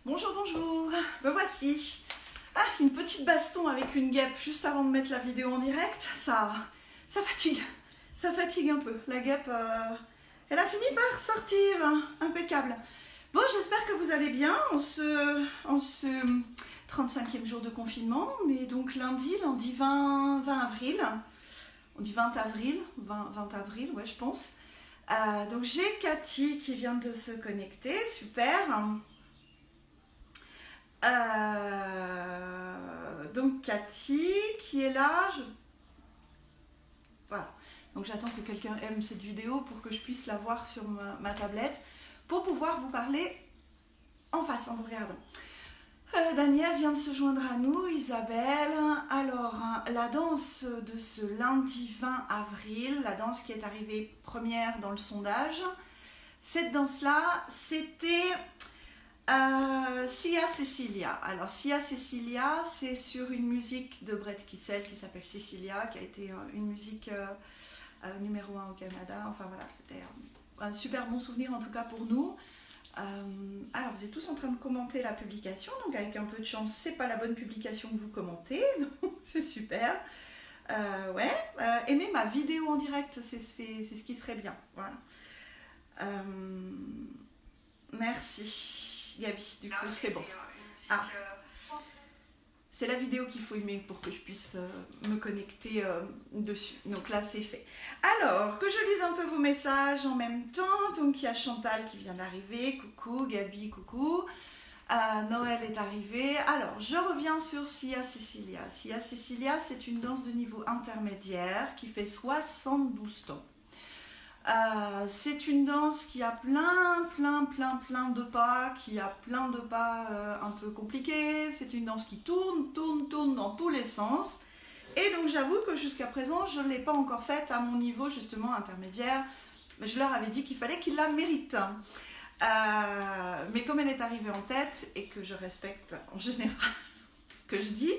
Bonjour, bonjour, me voici. Une petite baston avec une guêpe juste avant de mettre la vidéo en direct, ça fatigue un peu. La guêpe, elle a fini par sortir, impeccable. Bon, j'espère que vous allez bien en ce 35e jour de confinement. On est donc lundi 20 avril. On dit 20 avril, 20 avril, ouais, je pense. Donc j'ai Cathy qui vient de se connecter, super. Donc Cathy qui est là, voilà. Donc j'attends que quelqu'un aime cette vidéo pour que je puisse la voir sur ma tablette pour pouvoir vous parler en face en vous regardant. Daniel vient de se joindre à nous, Isabelle. Alors, la danse de ce lundi 20 avril, la danse qui est arrivée première dans le sondage, cette danse-là, c'était Sia Cecilia. Alors, Sia Cecilia, c'est sur une musique de Brett Kissel qui s'appelle Cecilia, qui a été une musique numéro 1 au Canada. Enfin voilà, c'était un super bon souvenir en tout cas pour nous. Alors vous êtes tous en train de commenter la publication, donc avec un peu de chance c'est pas la bonne publication que vous commentez, donc c'est super. Aimez ma vidéo en direct, c'est ce qui serait bien. Voilà. Merci Gabi, du coup c'est bon. C'est la vidéo qu'il faut aimer pour que je puisse me connecter dessus. Donc là, c'est fait. Alors, que je lise un peu vos messages en même temps. Donc, il y a Chantal qui vient d'arriver. Coucou, Gabi, coucou. Noël est arrivé. Alors, je reviens sur Sia Cecilia. Sia Cecilia, c'est une danse de niveau intermédiaire qui fait 72 temps. C'est une danse qui a plein de pas, un peu compliqués. C'est une danse qui tourne dans tous les sens. Et donc j'avoue que jusqu'à présent, je ne l'ai pas encore faite à mon niveau justement intermédiaire. Je leur avais dit qu'il fallait qu'ils la méritent. Mais comme elle est arrivée en tête et que je respecte en général ce que je dis,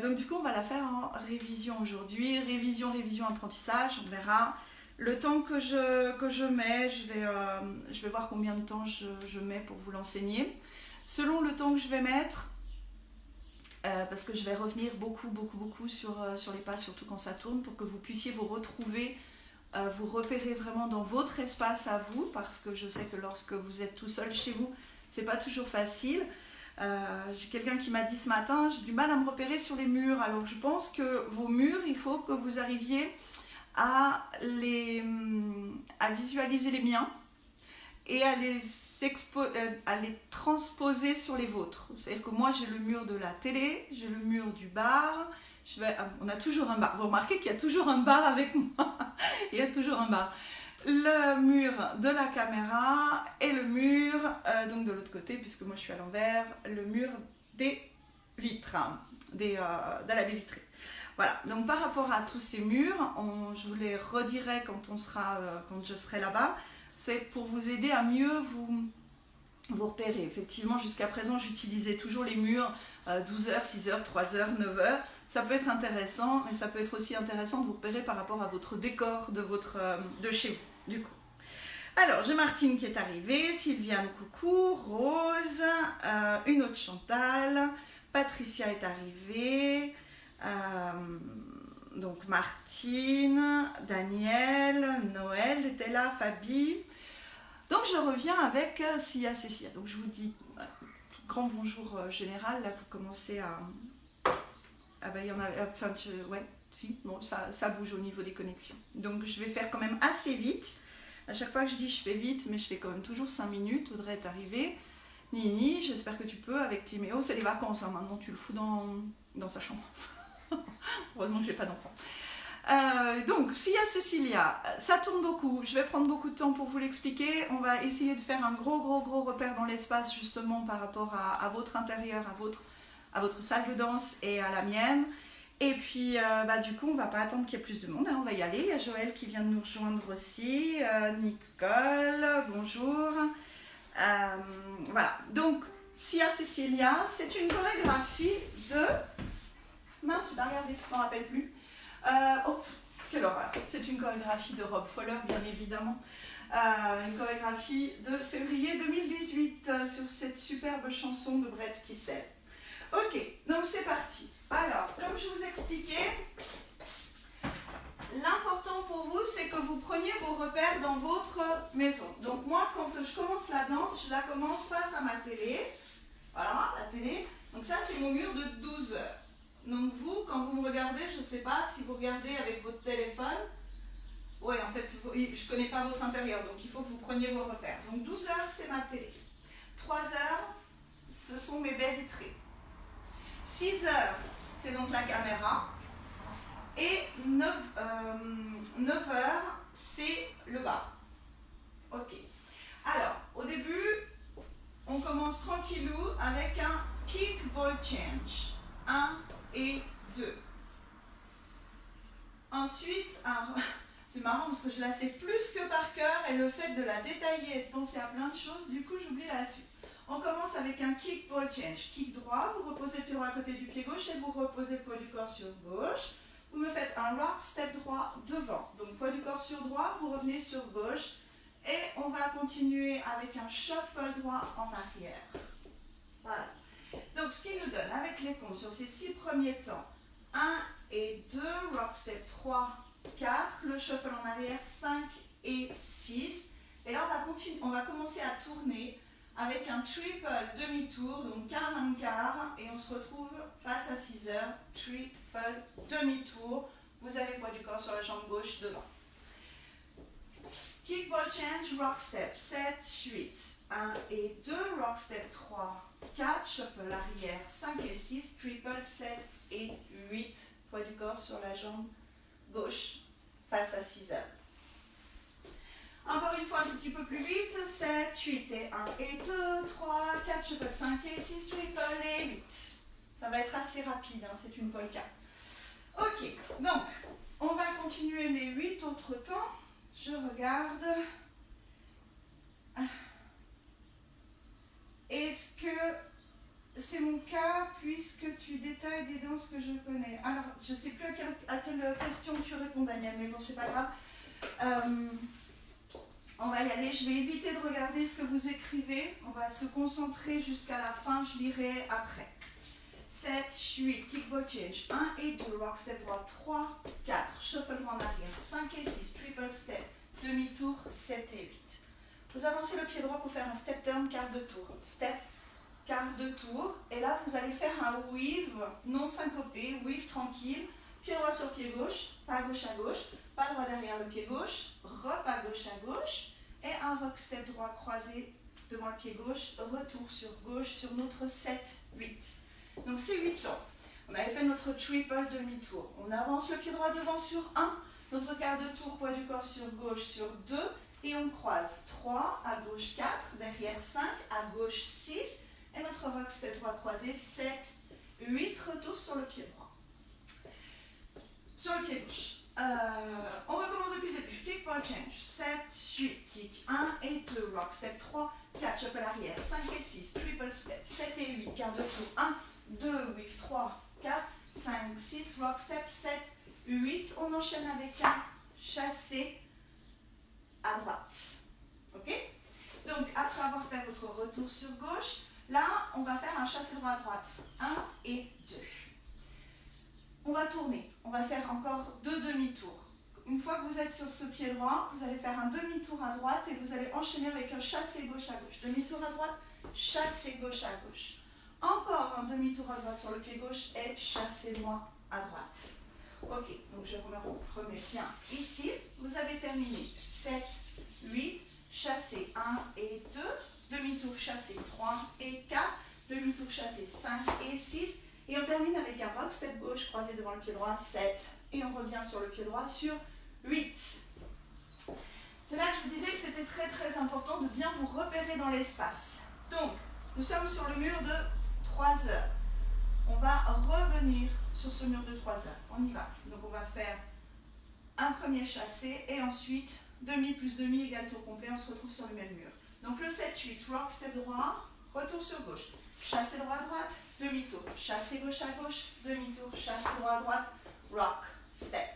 donc du coup on va la faire en révision aujourd'hui. Révision, apprentissage, on verra. Le temps que je mets, je vais voir combien de temps je mets pour vous l'enseigner. Selon le temps que je vais mettre, parce que je vais revenir beaucoup sur les pas, surtout quand ça tourne, pour que vous puissiez vous retrouver, vous repérer vraiment dans votre espace à vous, parce que je sais que lorsque vous êtes tout seul chez vous, c'est pas toujours facile. J'ai quelqu'un qui m'a dit ce matin, j'ai du mal à me repérer sur les murs. Alors je pense que vos murs, il faut que vous arriviez à visualiser les miens et à les transposer sur les vôtres. C'est-à-dire que moi j'ai le mur de la télé, j'ai le mur du bar, on a toujours un bar. Vous remarquez qu'il y a toujours un bar avec moi. Il y a toujours un bar. Le mur de la caméra et le mur, donc de l'autre côté, puisque moi je suis à l'envers, le mur des vitres, de la baie vitrée. Voilà, donc par rapport à tous ces murs, je vous les redirai quand je serai là-bas, c'est pour vous aider à mieux vous repérer. Effectivement, jusqu'à présent, j'utilisais toujours les murs 12h, 6h, 3h, 9h. Ça peut être intéressant, mais ça peut être aussi intéressant de vous repérer par rapport à votre décor de chez vous, du coup. Alors, j'ai Martine qui est arrivée, Sylviane, coucou, Rose, une autre Chantal, Patricia est arrivée... donc Martine, Daniel, Noël était là, Fabi. Donc je reviens avec Sia Cecilia. Donc je vous dis grand bonjour général. Là vous commencez à... Ah ben il y en a... Enfin ouais, si, bon, ça bouge au niveau des connexions. Donc je vais faire quand même assez vite. À chaque fois que je dis je fais vite, mais je fais quand même toujours 5 minutes. Audrey est arrivée. Nini, j'espère que tu peux avec Timéo. C'est les vacances, hein, maintenant tu le fous dans sa chambre. Heureusement que j'ai pas d'enfant. Donc, Sia Cecilia, ça tourne beaucoup. Je vais prendre beaucoup de temps pour vous l'expliquer. On va essayer de faire un gros repère dans l'espace, justement par rapport à votre intérieur, à votre salle de danse et à la mienne. Et puis, du coup, on va pas attendre qu'il y ait plus de monde. Hein, on va y aller. Il y a Joël qui vient de nous rejoindre aussi. Nicole, bonjour. Voilà. Donc, Sia Cecilia, c'est une chorégraphie de... Mince, je n'ai pas regardé, je ne m'en rappelle plus. Quelle horreur. C'est une chorégraphie de Rob Fowler, bien évidemment. une chorégraphie de février 2018 sur cette superbe chanson de Brett Kissel. Ok, donc c'est parti. Alors, comme je vous expliquais, l'important pour vous, c'est que vous preniez vos repères dans votre maison. Donc moi, quand je commence la danse, je la commence face à ma télé. Voilà, la télé. Donc ça, c'est mon mur de 12 heures. Donc vous, quand vous me regardez, je ne sais pas si vous regardez avec votre téléphone. Oui, en fait, je ne connais pas votre intérieur, donc il faut que vous preniez vos repères. Donc 12 heures, c'est ma télé. 3 heures, ce sont mes baies vitrées. 6 heures, c'est donc la caméra. Et 9 heures, c'est le bar. Ok. Alors, au début, on commence tranquillou avec un kick ball change. 1 et 2. Ensuite, c'est marrant parce que je la sais plus que par cœur et le fait de la détailler et de penser à plein de choses, du coup j'oublie la suite. On commence avec un kick ball change. Kick droit, vous reposez le pied droit à côté du pied gauche et vous reposez le poids du corps sur gauche. Vous me faites un rock step droit devant. Donc poids du corps sur droit, vous revenez sur gauche. Et on va continuer avec un shuffle droit en arrière. Voilà. Donc ce qui nous donne avec les comptes sur ces 6 premiers temps, 1 et 2, rock step 3, 4, le shuffle en arrière 5 et 6. Et là on va commencer à tourner avec un triple demi-tour, donc quart, un quart, et on se retrouve face à 6 heures, triple demi-tour. Vous avez le poids du corps sur la jambe gauche devant. Kick ball change, rock step 7, 8, 1 et 2, rock step 3, 4, shuffle arrière 5 et 6, triple 7 et 8, poids du corps sur la jambe gauche face à 6 heures. Encore une fois un tout petit peu plus vite, 7, 8 et 1 et 2, 3, 4, shuffle 5 et 6, triple et 8. Ça va être assez rapide, hein, c'est une polka. Ok, donc on va continuer les 8 autres temps. Je regarde. Est-ce que c'est mon cas puisque tu détailles des danses que je connais? Alors, je ne sais plus à quelle question tu réponds, Daniel, mais bon, c'est pas grave. On va y aller. Je vais éviter de regarder ce que vous écrivez. On va se concentrer jusqu'à la fin. Je lirai après. 7, 8, kick ball change, 1 et 2, rock step droit, 3, 4, shuffle droit en arrière, 5 et 6, triple step, demi-tour, 7 et 8. Vous avancez le pied droit pour faire un step turn, quart de tour. Step, quart de tour. Et là, vous allez faire un weave non syncopé, weave tranquille. Pied droit sur pied gauche, pas gauche à gauche, pas droit derrière le pied gauche, repas gauche à gauche. Et un rock step droit croisé devant le pied gauche, retour sur gauche sur notre 7, 8. Donc c'est 8 temps. On avait fait notre triple demi-tour. On avance le pied droit devant sur 1, notre quart de tour, poids du corps sur gauche sur 2, et on croise 3, à gauche 4, derrière 5, à gauche 6, et notre rock step droit croisé 7, 8, retour sur le pied droit. Sur le pied gauche. On recommence depuis le début. Kick ball change. 7, 8, kick 1 et 2, rock step 3, 4, shuffle arrière, 5 et 6, triple step, 7 et 8, quart de tour 1, 2, weave 3, 4, 5, 6, rock step 7, 8. On enchaîne avec un chassé à droite. Ok? Donc après avoir fait votre retour sur gauche, là on va faire un chassé droit à droite. 1 et 2. On va tourner. On va faire encore 2 demi-tours. Une fois que vous êtes sur ce pied droit, vous allez faire un demi-tour à droite et vous allez enchaîner avec un chassé gauche à gauche. Demi-tour à droite, chassé gauche à gauche. Encore un demi-tour à droite sur le pied gauche et chassé droit à droite. Ok, donc je me remets bien ici. Vous avez terminé 7, 8, chassé 1 et 2, demi-tour chassé 3 et 4, demi-tour chassé 5 et 6. Et on termine avec un rock step gauche croisé devant le pied droit, 7. Et on revient sur le pied droit sur 8. C'est là que je vous disais que c'était très très important de bien vous repérer dans l'espace. Donc, nous sommes sur le mur de 3 heures. On va revenir sur ce mur de 3 heures. On y va. Donc on va faire un premier chassé et ensuite demi plus demi égale tour complet. On se retrouve sur le même mur. Donc le 7-8, rock step droit, retour sur gauche. Chassé droit à droite, demi-tour. Chassé gauche à gauche, demi-tour. Chassé droit à droite, rock step.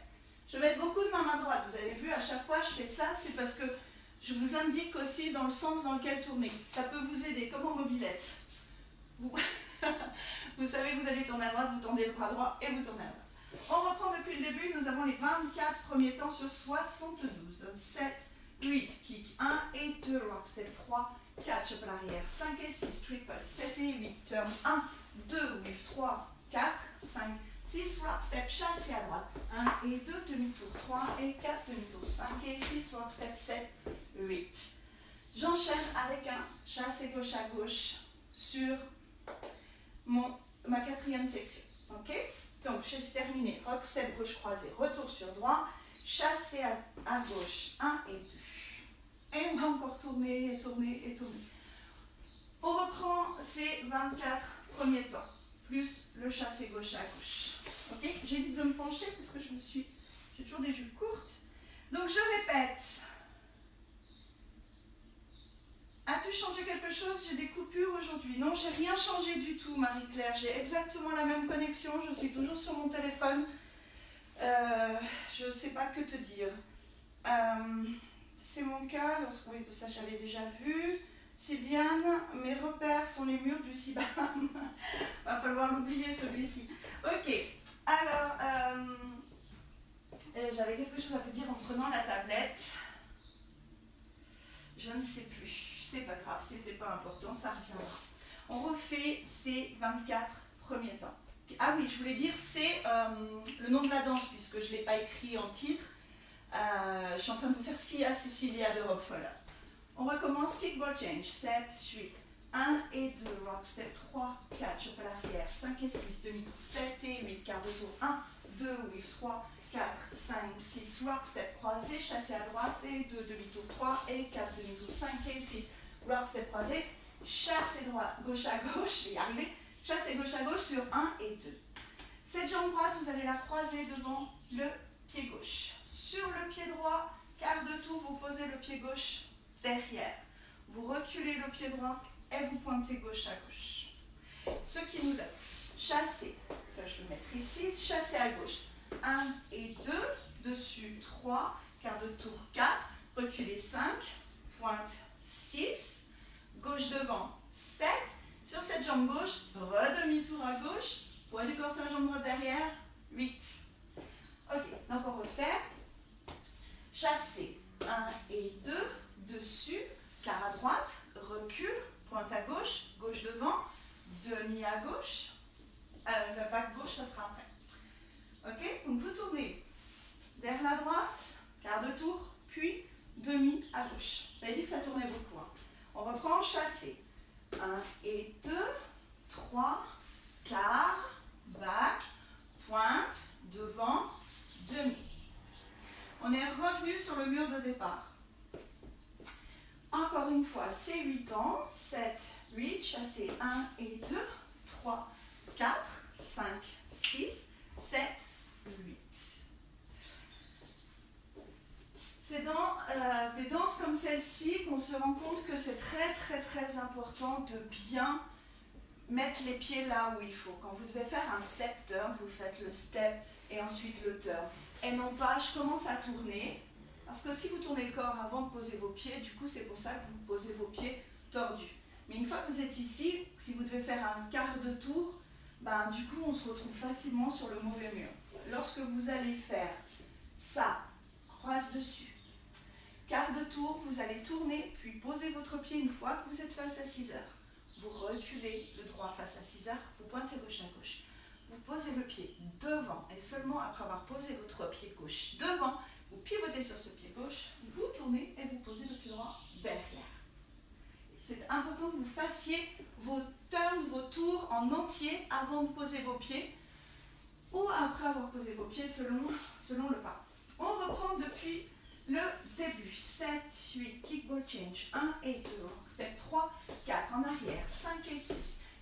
Je vais mettre beaucoup de ma main droite. Vous avez vu, à chaque fois je fais ça, c'est parce que Je vous indique aussi dans le sens dans lequel tourner. Ça peut vous aider, comme en mobilette. Vous, vous savez que vous allez tourner à droite, vous tendez le bras droit et vous tournez à droite. On reprend depuis le début, nous avons les 24 premiers temps sur 72. 7, 8, kick 1 et 2, rock step 3, 4, shuffle arrière, 5 et 6, triple, 7 et 8, turn 1, 2, whiff 3, 4, 5, 6, rock step, chassé à droite, 1 et 2, demi-tour, 3 et 4, demi-tour, 5 et 6, rock step, 7, 8. J'enchaîne avec un chassé gauche à gauche sur ma quatrième section. Ok? Donc, j'ai terminé. Rock step gauche croisé, retour sur droit, chassé à gauche, 1 et 2. Et on va encore tourner et tourner et tourner. On reprend ces 24 premiers temps, plus le chassé gauche à gauche. Ok? J'évite de me pencher parce que j'ai toujours des jupes courtes. Donc, je répète. As-tu changé quelque chose? J'ai des coupures aujourd'hui. Non, j'ai rien changé du tout, Marie-Claire. J'ai exactement la même connexion. Je suis toujours sur mon téléphone. Je ne sais pas que te dire. C'est mon cas. Oui, ça j'avais déjà vu. Sylviane, mes repères sont les murs du CIBAM. Va falloir l'oublier celui-ci. Ok. Alors, j'avais quelque chose à vous dire en prenant la tablette. Je ne sais plus. C'est pas grave, c'était pas important, ça reviendra. On refait ces 24 premiers temps. Ah oui, je voulais dire, c'est le nom de la danse, puisque je ne l'ai pas écrit en titre. Je suis en train de vous faire Sia Cecilia de Rob Fowler. On recommence, kickball change, 7, 8, 1 et 2, rock step 3, 4, shuffle arrière, 5 et 6, demi-tour, 7 et 8, quart de tour, 1, 2, whiff 3, 4, 5, 6, rock step croisé, chassé à droite et 2, demi-tour 3 et 4, demi-tour 5 et 6, rock step croisé, chassé droit, gauche à gauche, je vais y arriver, chassé gauche à gauche sur 1 et 2. Cette jambe droite, vous allez la croiser devant le pied gauche. Sur le pied droit, quart de tour, vous posez le pied gauche derrière. Vous reculez le pied droit et vous pointez gauche à gauche. Ce qui nous donne chassé, enfin, je vais le mettre ici, chassé à gauche. 1 et 2, dessus 3, quart de tour 4, reculez 5, pointe 6, gauche devant 7, sur cette jambe gauche, redemi-tour à gauche, poids du corps sur la jambe droite derrière, 8. Ok, donc on refait. Chassé, 1 et 2, dessus, quart à droite, recule, pointe à gauche, gauche devant, demi à gauche, la vague gauche, ça sera après. Ok, donc vous tournez vers la droite, quart de tour, puis demi à gauche. J'avais dit que ça tournait beaucoup. Hein. On reprend, chassé. 1 et 2, 3, quart, back, pointe, devant, demi. On est revenu sur le mur de départ. Encore une fois, c'est 8 ans. 7, 8, chassé 1 et 2, 3, 4, 5, 6, 7, 8. C'est dans des danses comme celle-ci qu'on se rend compte que c'est très très très important de bien mettre les pieds là où il faut. Quand vous devez faire un step turn, vous faites le step et ensuite le turn. Et non pas, je commence à tourner, parce que si vous tournez le corps avant de poser vos pieds, du coup c'est pour ça que vous posez vos pieds tordus. Mais une fois que vous êtes ici, si vous devez faire un quart de tour, ben, du coup on se retrouve facilement sur le mauvais mur. Lorsque vous allez faire ça, croise dessus, quart de tour, vous allez tourner, puis poser votre pied une fois que vous êtes face à 6 heures. Vous reculez le droit face à 6 heures, vous pointez gauche à gauche. Vous posez le pied devant, et seulement après avoir posé votre pied gauche devant, vous pivotez sur ce pied gauche, vous tournez et vous posez le pied droit derrière. C'est important que vous fassiez vos turns, vos tours en entier avant de poser vos pieds, ou après avoir posé vos pieds selon le pas. On reprend depuis le début. 7, 8, kickball change, 1 et 2, step 3, 4 en arrière, 5 et 6,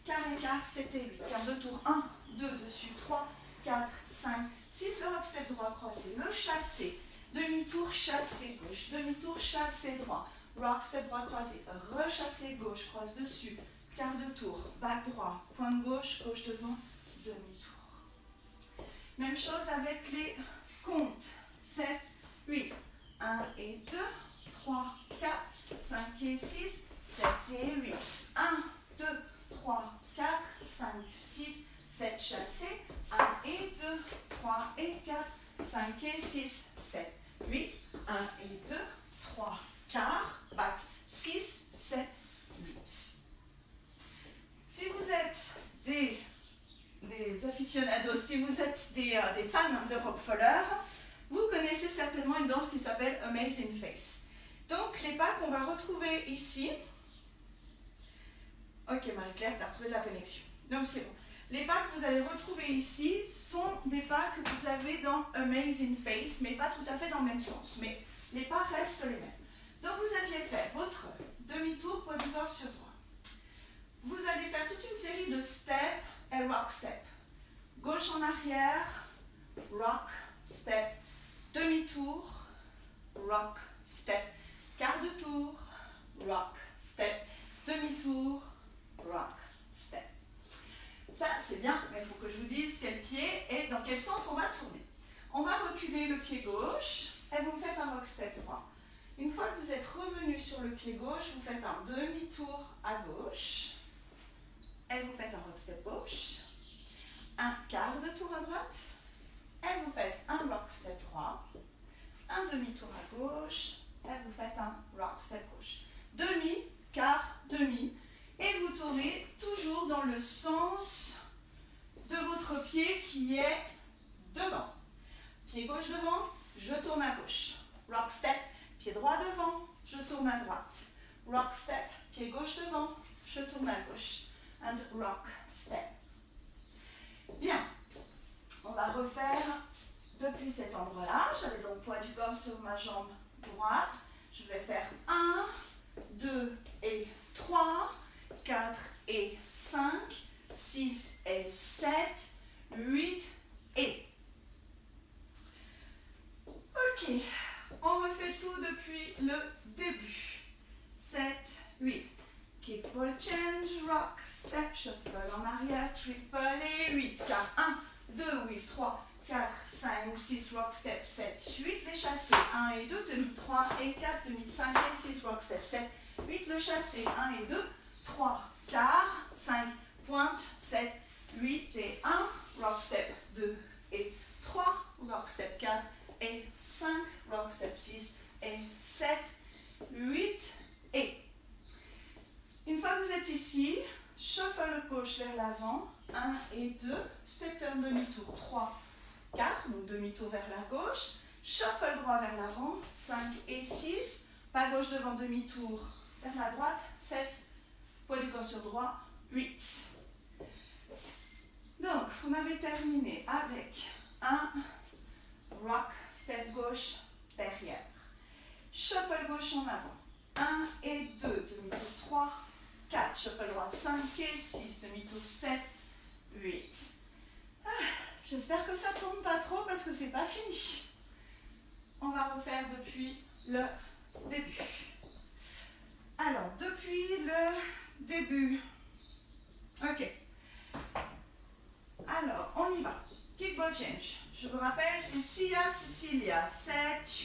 quart et quart, 7 et 8, quart de tour, 1, 2, dessus, 3, 4, 5, 6, le rock step droit croisé, le chassé, demi-tour, chassé gauche, demi-tour, chassé droit, rock step droit croisé, rechassé gauche, croise dessus, quart de tour, back droit, pointe gauche, gauche devant, demi-tour. Même chose avec les comptes, 7, 8, 1 et 2, 3, 4, 5 et 6, 7 et 8. 1, 2, 3, 4, 5, 6, 7 chassés. 1 et 2, 3 et 4, 5 et 6, 7, 8. 1 et 2, 3, quart, bac, 6, 7, 8. Si vous êtes des aficionados, si vous êtes des fans de Rockefeller, vous connaissez certainement une danse qui s'appelle Amazing Face. Donc les pas qu'on va retrouver ici. Ok Marie-Claire, tu as retrouvé de la connexion. Donc c'est bon. Les pas que vous allez retrouver ici sont des pas que vous avez dans Amazing Face, mais pas tout à fait dans le même sens. Mais les pas restent les mêmes. Donc vous aviez fait votre demi-tour poids du corps sur droit. Vous allez faire toute une série de steps et rock step. Gauche en arrière, rock, step, demi-tour, rock, step, quart de tour, rock, step, demi-tour, rock, step. Ça, c'est bien, mais il faut que je vous dise quel pied et dans quel sens on va tourner. On va reculer le pied gauche et vous me faites un rock step droit. Une fois que vous êtes revenu sur le pied gauche, vous faites un demi-tour à gauche et vous faites un rock step gauche, un quart de tour à droite et vous faites un rock step droit, un demi-tour à gauche et vous faites un rock step gauche. Demi, quart, demi. Et vous tournez toujours dans le sens de votre pied qui est devant. Pied gauche devant, je tourne à gauche. Rock step, pied droit devant, je tourne à droite. Rock step, pied gauche devant, je tourne à gauche. And rock step. Bien, on va refaire depuis cet endroit-là. J'avais donc poids du corps sur ma jambe droite. Je vais faire 1, 2 et 3. 4 et 5, 6 et 7, 8 et. Ok, on refait tout depuis le début. 7, 8. Kick, ball, change, rock, step, shuffle en arrière, triple et 8. Car 1, 2, weave, 3, 4, 5, 6, rock, step, 7, 8. Les chassés, 1 et 2, demi 3 et 4, demi 5 et 6, rock, step, 7, 8. Le chassé, 1 et 2. 3, quart, 5, pointe, 7, 8 et 1, rock step 2 et 3, rock step 4 et 5, rock step 6 et 7, 8 et. Une fois que vous êtes ici, shuffle gauche vers l'avant, 1 et 2, step turn demi-tour, 3, 4, donc demi-tour vers la gauche, shuffle droit vers l'avant, 5 et 6, pas gauche devant demi-tour vers la droite, 7, poids du corps sur droit, 8. Donc, on avait terminé avec un rock, step gauche, derrière. Shuffle gauche en avant. 1 et 2, demi-tour 3, 4. Shuffle droit 5 et 6, demi-tour 7, 8. J'espère que ça ne tourne pas trop parce que c'est pas fini. On va refaire depuis le début. Alors, depuis le début. Ok. Alors, on y va. Kickball change. Je vous rappelle, c'est Sia, Sicilia. 7,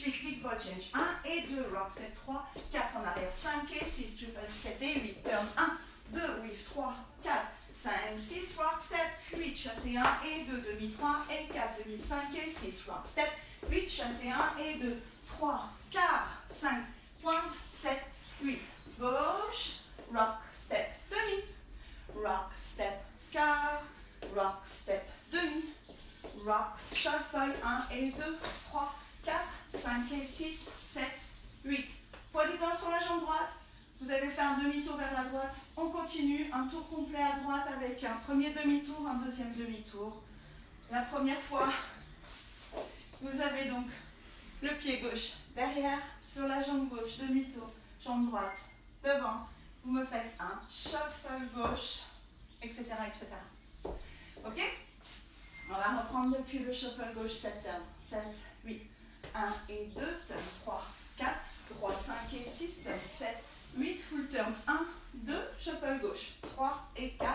8, kickball change. 1 et 2, rock step 3, 4 en arrière, 5 et 6, triple 7 et 8, turn 1, 2, weave 3, 4, 5, 6, rock step, 8, chassé 1 et 2, demi 3 et 4, demi 5 et 6, rock step, 8, chassé 1 et 2, 3, quart, 5, pointe, 7, 8, gauche, rock step, demi, rock step, quart, rock step, demi, rock, shuffle, 1 et 2, 3, 4, 5 et 6, 7, 8. Poids du corps sur la jambe droite. Vous avez fait un demi-tour vers la droite. On continue, un tour complet à droite avec un premier demi-tour, un deuxième demi-tour. La première fois, vous avez donc le pied gauche derrière, sur la jambe gauche, demi-tour, jambe droite, devant. Vous me faites un shuffle gauche, etc. etc. Ok? On va reprendre depuis le shuffle gauche, step turn. 7, 8, 1 et 2, turn 3, 4, 3, 5 et 6, turn 7, 8, full turn 1, 2, shuffle gauche, 3 et 4,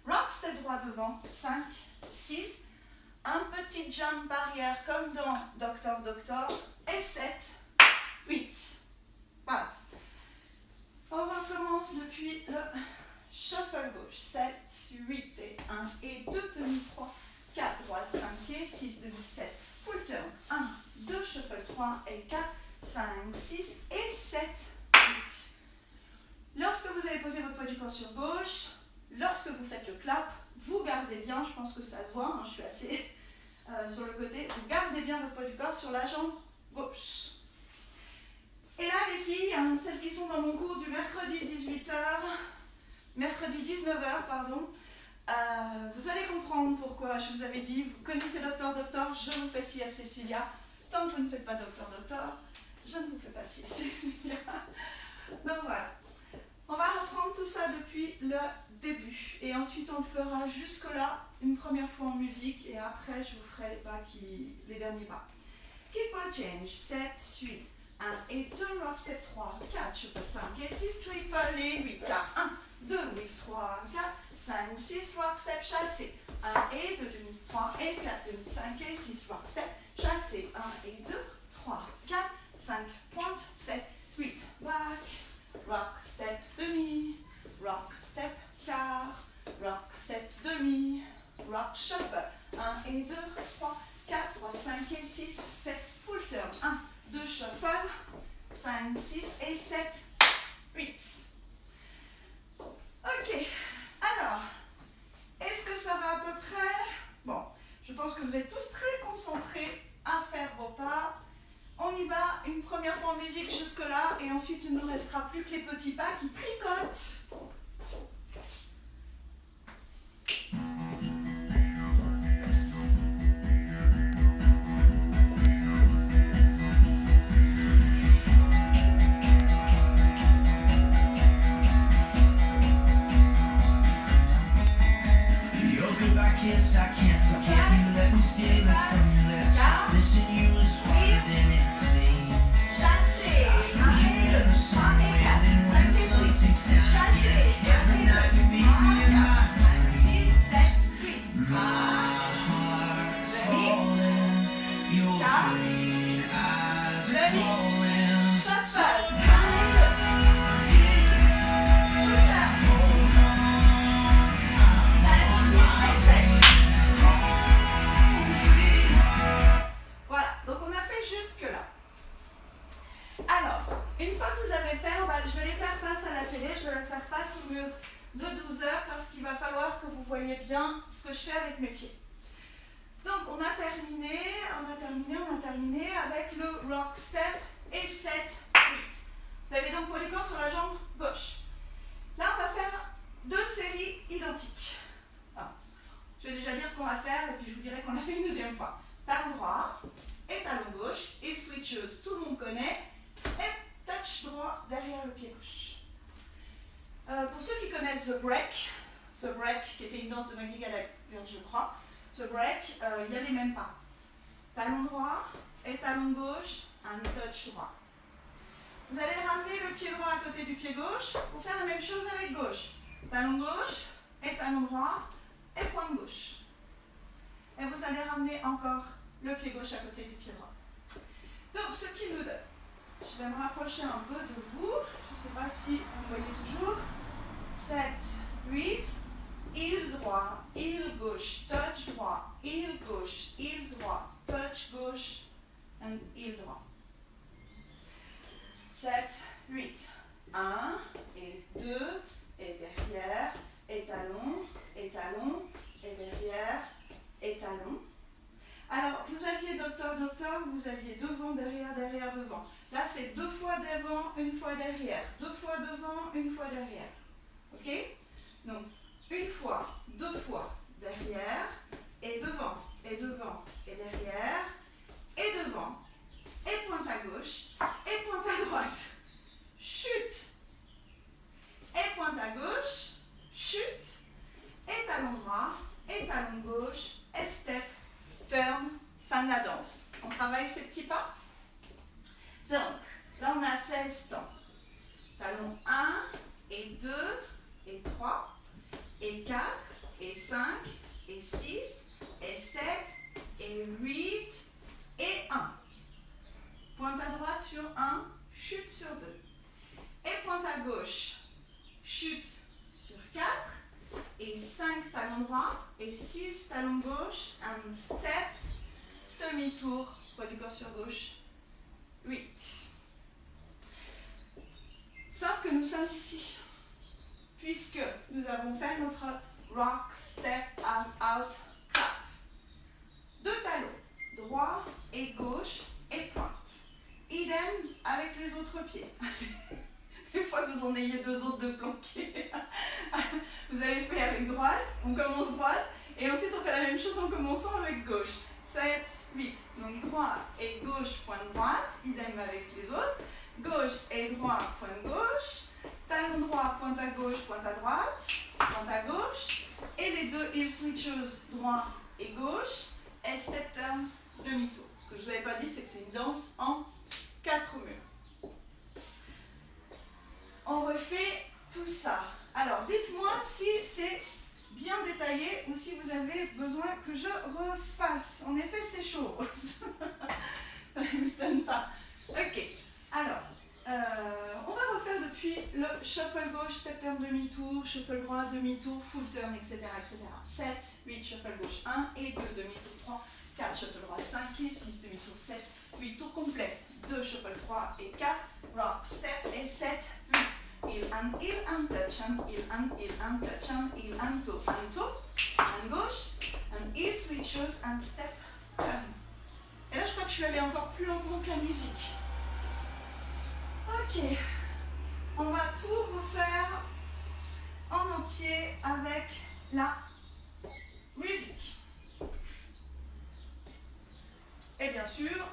rock step droit devant, 5, 6, un petit jump arrière comme dans Doctor Doctor, et 7, 8. Voilà. On recommence depuis le shuffle gauche. 7, 8 et 1 et 2, demi 3, 4, droit 5 et 6, demi 7. Full turn. 1, 2, shuffle 3 et 4, 5, 6 et 7, 8. Lorsque vous allez poser votre poids du corps sur gauche, lorsque vous faites le clap, vous gardez bien, je pense que ça se voit, hein, je suis assez sur le côté, vous gardez bien votre poids du corps sur la jambe gauche. Et là les filles, hein, celles qui sont dans mon cours du mercredi 18h, mercredi 19h, pardon, vous allez comprendre pourquoi je vous avais dit, vous connaissez docteur, je vous fais ci à Cécilia. Tant que vous ne faites pas docteur, je ne vous fais pas ci à Cécilia. Donc voilà. On va reprendre tout ça depuis le début. Et ensuite on le fera jusque là, une première fois en musique. Et après je vous ferai les pas les derniers pas. Kick ball change, 7, 8. 1 et 2, rock step 3, 4, shuffle 5 et 6, triple et 8, 4, 1, 2, weave 3, 4, 5, 6, rock step, chassé, 1 et 2, demi 3 et 4, demi 5 et 6, rock step, chassé, 1 et 2, 3, 4, 5, pointe, 7, 8, back, rock step, demi, rock step, quart, rock step, demi, rock shuffle, 1 et 2, 3, 4, 3, 5 et 6, 7, full turn, 1, 2 shuffle, 5, 6 et 7, 8. Ok, alors, est-ce que ça va à peu près? Bon, je pense que vous êtes tous très concentrés à faire vos pas. On y va, une première fois en musique jusque-là, et ensuite il ne nous restera plus que les petits pas qui tricotent. Yes, I can't forget you, let me steal it from your lips. Missing you is harder than it seems. I feel you in the sun, and when the sun sinks down, every night you meet me in my dreams. My heart's falling, your green eyes are calling. So une fois que vous avez fait, je vais les faire face à la télé, je vais les faire face au mur de 12 heures parce qu'il va falloir que vous voyez bien ce que je fais avec mes pieds. Donc on a terminé avec le rock step et 7, 8. Vous avez donc poids du corps sur la jambe gauche. Là on va faire 2 séries identiques. Alors, je vais déjà dire ce qu'on va faire et puis je vous dirai qu'on l'a fait une deuxième fois. Talon droit et talon gauche, heel switches, tout le monde connaît. Et touch droit derrière le pied gauche. Pour ceux qui connaissent The Break qui était une danse de Maggie Gallagher, je crois, The Break, il y a les mêmes pas. Talon droit et talon gauche, un touch droit. Vous allez ramener le pied droit à côté du pied gauche pour faire la même chose avec gauche. Talon gauche et talon droit et pointe gauche. Et vous allez ramener encore le pied gauche à côté du pied droit. Donc ce qui nous donne. Je vais me rapprocher un peu de vous. Je ne sais pas si vous voyez toujours. 7, 8, heel droit, heel gauche, touch droit, heel gauche, heel droit, touch gauche, and heel droit. 7, 8, 1 et 2, et derrière, et talon, et talon, et derrière, et talon. Alors, vous aviez docteur, vous aviez devant, derrière, derrière, devant. Là, c'est 2 fois devant, 1 fois derrière. 2 fois devant, 1 fois derrière. Ok? Donc, 1 fois, 2 fois derrière, et devant, et devant, et derrière, et devant, et pointe à gauche, et pointe à droite. Chute. Et pointe à gauche, chute, et talon droit, et talon gauche, et step, turn, fin de la danse. On travaille ces petits pas. Donc, là on a 16 temps. Talon 1 et 2 et 3 et 4 et 5 et 6 et 7 et 8 et 1. Pointe à droite sur 1, chute sur 2. et pointe à gauche, chute sur 4, et 5 talons droits, et 6 talons gauche, un step, demi-tour, poids du corps sur gauche, 8. Sauf que nous sommes ici, puisque nous avons fait notre rock, step, out, out, clap. 2 talons, droit et gauche et pointe. Idem avec les autres pieds. Une fois que vous en ayez 2 autres de planqués, vous avez fait avec droite, on commence droite, et ensuite on fait la même chose en commençant avec gauche. 7, 8. Donc droit et gauche, pointe droite, idem avec les autres. Gauche et droit, pointe gauche. Talon droit, pointe à gauche, pointe à droite, pointe à gauche. Et les 2 heel switches, droit et gauche. Et step turn, demi-tour. Ce que je ne vous avais pas dit, c'est que c'est une danse en 4 murs. On refait tout ça. Alors, dites-moi si c'est bien détaillé ou si vous avez besoin que je refasse. En effet, c'est chaud. Ça ne m'étonne pas. Ok. Alors, on va refaire depuis le shuffle gauche, step turn demi-tour, shuffle droit, demi-tour, full turn, etc., etc. 7, 8, shuffle gauche 1 et 2, demi-tour 3, 4, shuffle droit 5 et 6, demi-tour 7, 8, tour complet, 2, shuffle 3 et 4, rock, step et 7, 8. Heel and touch, and heel and touch, and heel and toe, and gauche, and heel switches, and step, turn. Et là, je crois que je suis allée encore plus lentement que la musique. Ok, on va tout refaire en entier avec la musique. Et bien sûr,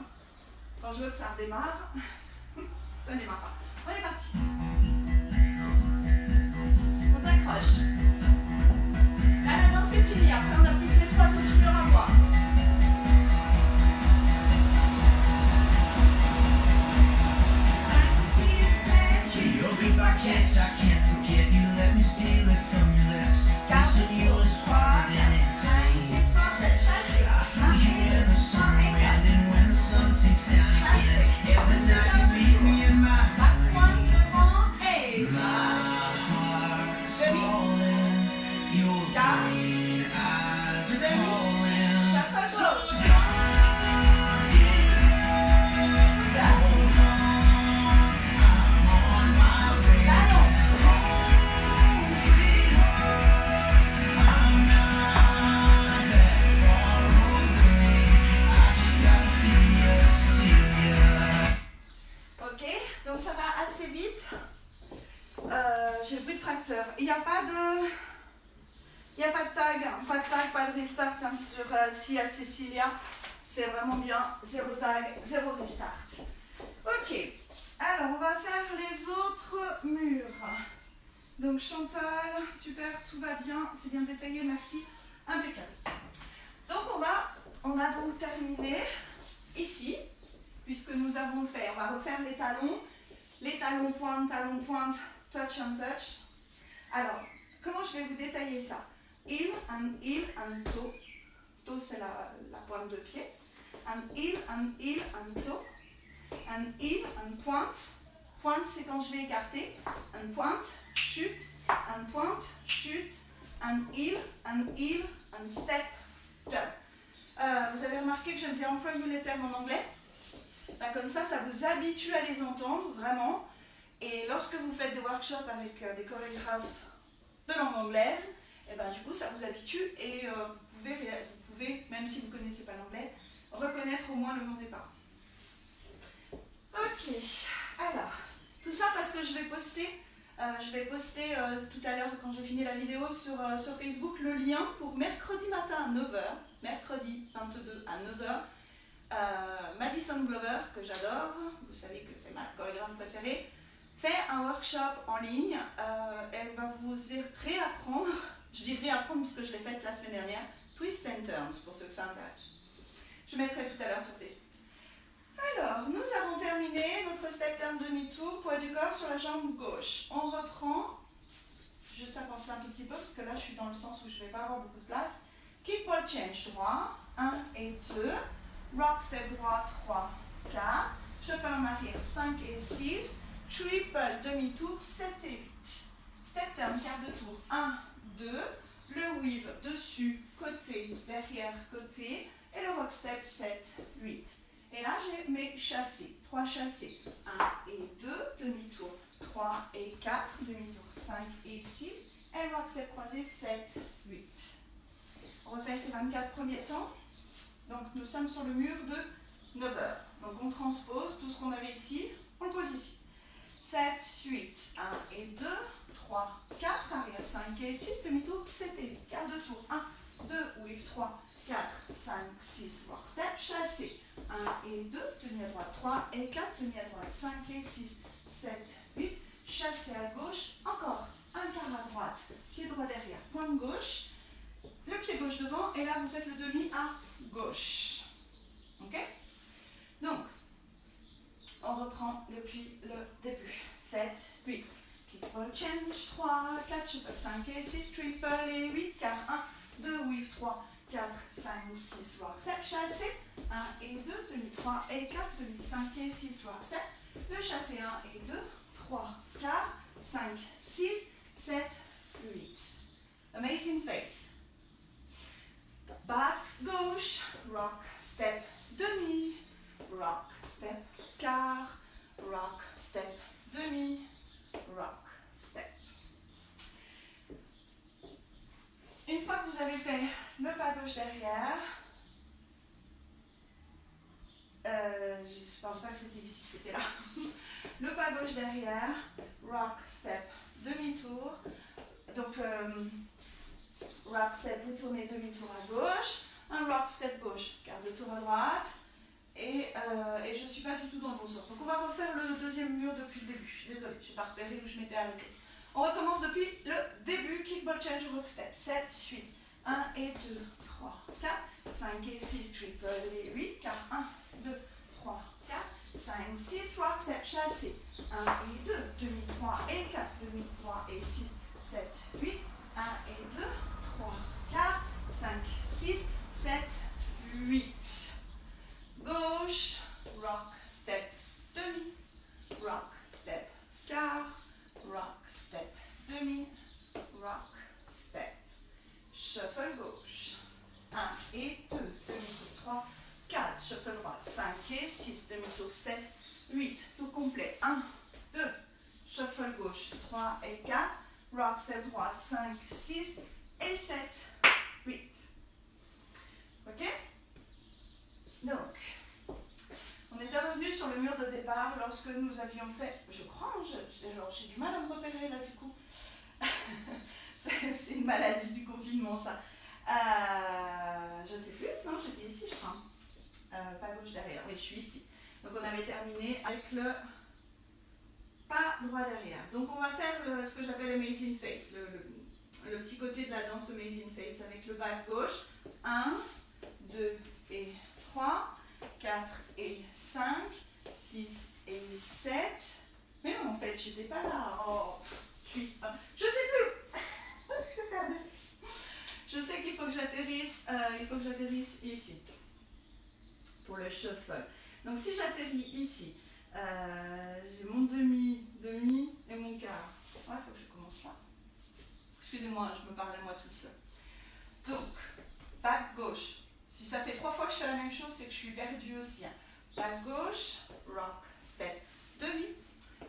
quand je veux que ça redémarre, ça ne démarre pas. On est parti. On s'accroche. Là, la danse est finie. Après, on n'a plus que les 3 autres murs à voir. Yes, I can't forget you. Let me steal it from your lips. Kissing you is harder than it seems. I feel you in the sun, and then when the sun sinks down again, every night you leave me in my heart. My heart's calling, your green eyes are calling. Donc ça va assez vite. J'ai le bruit de tracteur. Il n'y a pas de tag, pas de restart hein, sur Sia Cecilia. C'est vraiment bien. 0 tag, 0 restart. Ok. Alors on va faire les autres murs. Donc Chantal, super, tout va bien, c'est bien détaillé, merci. Impeccable. Donc on a donc terminé ici. Puisque nous avons fait, on va refaire les talons pointe, touch and touch. Alors, comment je vais vous détailler ça? Heel and toe. Toe, c'est la pointe de pied. And heel and toe. And heel and pointe. Pointe, c'est quand je vais écarter. And pointe, chute. And pointe, chute. And heel and step, turn. Vous avez remarqué que j'aime bien employer les termes en anglais. Comme ça vous habitue à les entendre, vraiment. Et lorsque vous faites des workshops avec des chorégraphes de langue anglaise, et du coup, ça vous habitue et vous pouvez, même si vous ne connaissez pas l'anglais, reconnaître au moins le nom des paroles. Ok, alors, tout ça parce que je vais poster tout à l'heure, quand j'ai fini la vidéo, sur Facebook, le lien pour mercredi matin à 9h, mercredi 22 à 9h, Madison Glover, que j'adore, vous savez que c'est ma chorégraphe préférée, fait un workshop en ligne. Elle va vous réapprendre, je dis réapprendre puisque je l'ai faite la semaine dernière, Twist and Turns, pour ceux que ça intéresse. Je mettrai tout à l'heure sur Facebook. Alors, nous avons terminé notre step turn demi-tour, poids du corps sur la jambe gauche. On reprend, juste à penser un tout petit peu, parce que là je suis dans le sens où je ne vais pas avoir beaucoup de place. Kick ball change droit, 1 et 2. Rock step droit, 3, 4. Shuffle en arrière, 5 et 6. triple, demi-tour, 7 et 8. Step turn, quart de tour, 1, 2, le weave, dessus, côté, derrière, côté, et le rock step, 7, 8. Et là, j'ai mes chassés, 3 chassés, 1 et 2, demi-tour, 3 et 4, demi-tour, 5 et 6, et le rock step croisé, 7, 8. On refait ces 24 premiers temps. Donc, nous sommes sur le mur de 9 heures. Donc, on transpose tout ce qu'on avait ici, on le pose ici. 7, 8, 1 et 2, 3, 4, arrière 5 et 6, demi-tour, 7 et 8, quart de tour, 1, 2, weave, 3, 4, 5, 6, rock step, chassé, 1 et 2, demi à droite, 3 et 4, demi à droite, 5 et 6, 7, 8, chassé à gauche, encore, un quart à droite, pied droit derrière, pointe gauche, le pied gauche devant, et là vous faites le demi à gauche. Ok? Donc, on reprend depuis le début. 7, 8. Kick ball change. 3, 4, shuffle. 5 et 6. Triple et 8. 4, 1, 2, weave. 3, 4, 5, 6. Rock step. Chassé. 1 et 2. Demi 3 et 4. Demi 5 et 6. Rock step. Le chassé 1 et 2. 3, 4, 5, 6, 7, 8. Amazing face. Back, gauche. Rock step. Demi. Rock step. Quart, rock, step, demi, rock, step. Une fois que vous avez fait le pas gauche derrière, je ne pense pas que c'était ici, c'était là. Le pas gauche derrière, rock, step, demi-tour. Donc, rock, step, vous tournez demi-tour à gauche. Un rock, step gauche, quart de tour à droite. Et je ne suis pas du tout dans le bon sens. Donc on va refaire le deuxième mur depuis le début. Je suis désolée, je n'ai pas repéré où je m'étais arrêtée. On recommence depuis le début. Kick ball change, rock step. 7, 8. 1 et 2, 3, 4, 5 et 6. Triple et 8. 4, 1, 2, 3, 4, 5, 6. Rock step, chassé. 1 et 2. Demi 3 et 4. Demi 3 et 6. 7, 8. 1 et 2, 3, 4, 5, 6, 7, 8. Gauche, rock, step, demi, rock, step, quart, rock, step, demi, rock, step, shuffle gauche, 1 et 2, demi-tour 3, 4, shuffle droit, 5 et 6, demi-tour 7, 8, tout complet, 1, 2, shuffle gauche, 3 et 4, rock, step droit, 5, 6 et 7, 8. Ok? Donc, on est revenu sur le mur de départ lorsque nous avions fait, je crois, j'ai du mal à me repérer là du coup. C'est une maladie du confinement ça. Je sais plus, non, j'étais ici je crois. Pas gauche derrière, oui je suis ici. Donc on avait terminé avec le pas droit derrière. Donc on va faire ce que j'appelle Amazing Face, le petit côté de la danse Amazing Face avec le back gauche. 1, 2 et 3, 4 et 5, 6 et 7. Mais non, en fait, j'étais pas là. Oh, je sais plus. Je sais qu'il faut que j'atterrisse ici pour le shuffle. Donc si j'atterris ici, j'ai mon demi et mon quart. Ouais, il faut que je commence là. Excusez-moi, je me parle à moi toute seule. Donc, back gauche. Si ça fait 3 fois que je fais la même chose, c'est que je suis perdue aussi. Back gauche, rock, step, demi,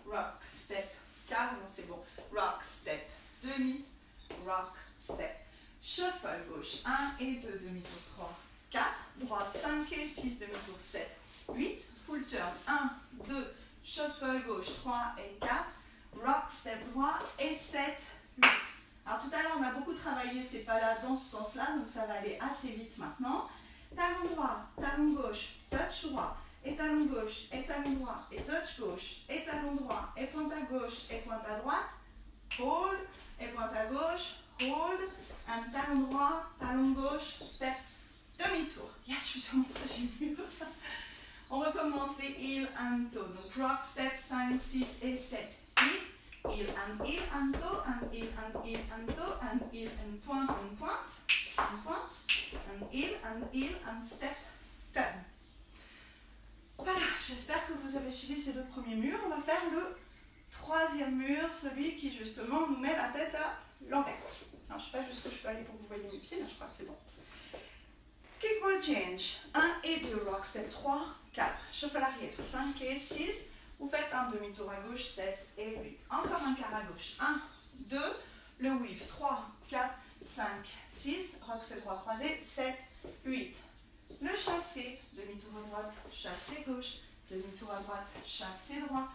rock, step, quart, non c'est bon, rock, step, demi, rock, step, shuffle gauche, 1 et 2, demi-tour 3, 4, droit 5 et 6, demi-tour 7, 8, full turn, 1, 2, shuffle gauche, 3 et 4, rock, step droit et 7, 8. Alors tout à l'heure on a beaucoup travaillé ces pas-là dans ce sens-là, donc ça va aller assez vite maintenant. Talon droit, talon gauche, touch droit, et talon gauche, et talon droit, et touch gauche, et talon droit, et pointe à gauche, et pointe à droite, hold, et pointe à gauche, hold, un talon droit, talon gauche, step, demi-tour. Yes, je suis sur mon troisième mur. On recommence les heel and toe. Donc rock, step, 5, 6 et 7. Heel and toe, and heel and heel and toe, and heel and pointe, and pointe, and pointe, and heel and step, turn. Voilà, j'espère que vous avez suivi ces deux premiers murs. On va faire le troisième mur, celui qui justement nous met la tête à l'envers. Alors, je ne sais pas jusqu'où je peux aller pour que vous voyez mes pieds, mais je crois que c'est bon. Kickball change. 1 et 2, rock step 3, 4. Shuffle arrière, 5 et 6. Vous faites un demi-tour à gauche, 7 et 8. Encore un quart à gauche. 1, 2, le weave, 3, 4, 5, 6. Rock step droit croisé, 7, 8. Le chassé, demi-tour à droite, chassé gauche, demi-tour à droite, chassé droit.